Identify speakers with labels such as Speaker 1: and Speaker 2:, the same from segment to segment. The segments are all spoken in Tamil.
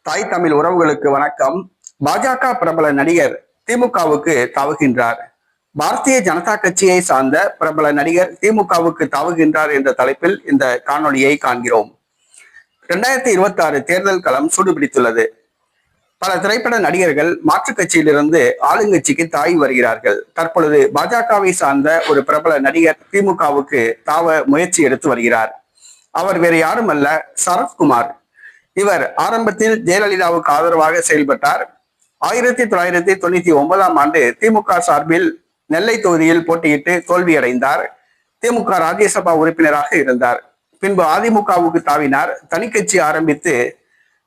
Speaker 1: தாய் தமிழ் உறவுகளுக்கு வணக்கம். பாஜக பிரபல நடிகர் திமுகவுக்கு தாவுகின்றார். பாரதிய ஜனதா கட்சியை சார்ந்த பிரபல நடிகர் திமுகவுக்கு தாவுகின்றார் என்ற தலைப்பில் இந்த காணொலியை காண்கிறோம். 2026 தேர்தல் களம் சூடுபிடித்துள்ளது. பல திரைப்பட நடிகர்கள் மாற்றுக் கட்சியிலிருந்து ஆளுங்கட்சிக்கு தாவி வருகிறார்கள். தற்பொழுது பாஜகவை சார்ந்த ஒரு பிரபல நடிகர் திமுகவுக்கு தாவ முயற்சி எடுத்து வருகிறார். அவர் வேறு யாரும் அல்ல, சரத்குமார். இவர் ஆரம்பத்தில் ஜெயலலிதாவுக்கு ஆதரவாக செயல்பட்டார். 1999ஆம் ஆண்டு திமுக சார்பில் நெல்லை தொகுதியில் போட்டியிட்டு தோல்வியடைந்தார். திமுக ராஜ்யசபா உறுப்பினராக இருந்தார். பின்பு அதிமுகவுக்கு தாவினார். தனி கட்சி ஆரம்பித்து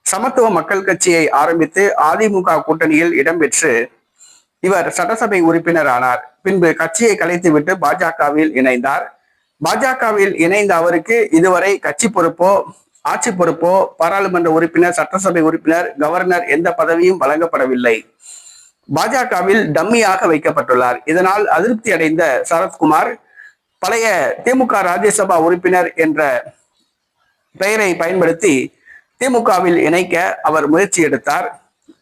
Speaker 1: சமத்துவ மக்கள் கட்சியை ஆரம்பித்து அதிமுக கூட்டணியில் இடம்பெற்று இவர் சட்டசபை உறுப்பினர் ஆனார். பின்பு கட்சியை கலைத்துவிட்டு பாஜகவில் இணைந்தார். பாஜகவில் இணைந்த அவருக்கு இதுவரை கட்சி பொறுப்போ ஆட்சி பொறுப்போ பாராளுமன்ற உறுப்பினர், சட்டசபை உறுப்பினர், கவர்னர் எந்த பதவியும் வழங்கப்படவில்லை. பாஜகவில் டம்மியாக வைக்கப்பட்டுள்ளார். இதனால் அதிருப்தி அடைந்த சரத்குமார் பழைய திமுக ராஜ்யசபா உறுப்பினர் என்ற பெயரை பயன்படுத்தி திமுகவில் இணைக்க அவர் முயற்சி எடுத்தார்.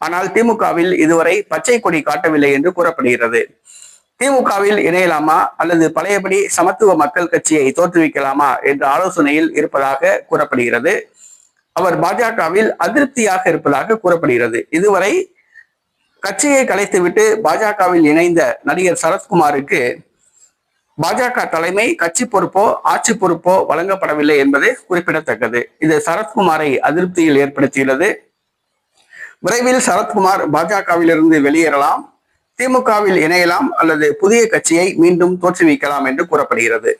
Speaker 1: ஆனால் திமுகவில் இதுவரை பச்சை கொடி காட்டவில்லை என்று கூறப்படுகிறது. திமுகவில் இணையலாமா அல்லது பழையபடி சமத்துவ மக்கள் கட்சியை தோற்றுவிக்கலாமா என்ற ஆலோசனையில் இருப்பதாக கூறப்படுகிறது. அவர் பாஜகவில் அதிருப்தியாக இருப்பதாக கூறப்படுகிறது. இதுவரை கட்சியை கலைத்துவிட்டு பாஜகவில் இணைந்த நடிகர் சரத்குமாருக்கு பாஜக தலைமை கட்சி பொறுப்போ ஆட்சி பொறுப்போ வழங்கப்படவில்லை என்பது குறிப்பிடத்தக்கது. இது சரத்குமாரை அதிருப்தியில் ஏற்படுத்தியுள்ளது. விரைவில் சரத்குமார் பாஜகவிலிருந்து வெளியேறலாம், திமுகவில் இணையலாம் அல்லது புதிய கட்சியை மீண்டும் தோற்றுவிக்கலாம் என்று கூறப்படுகிறது.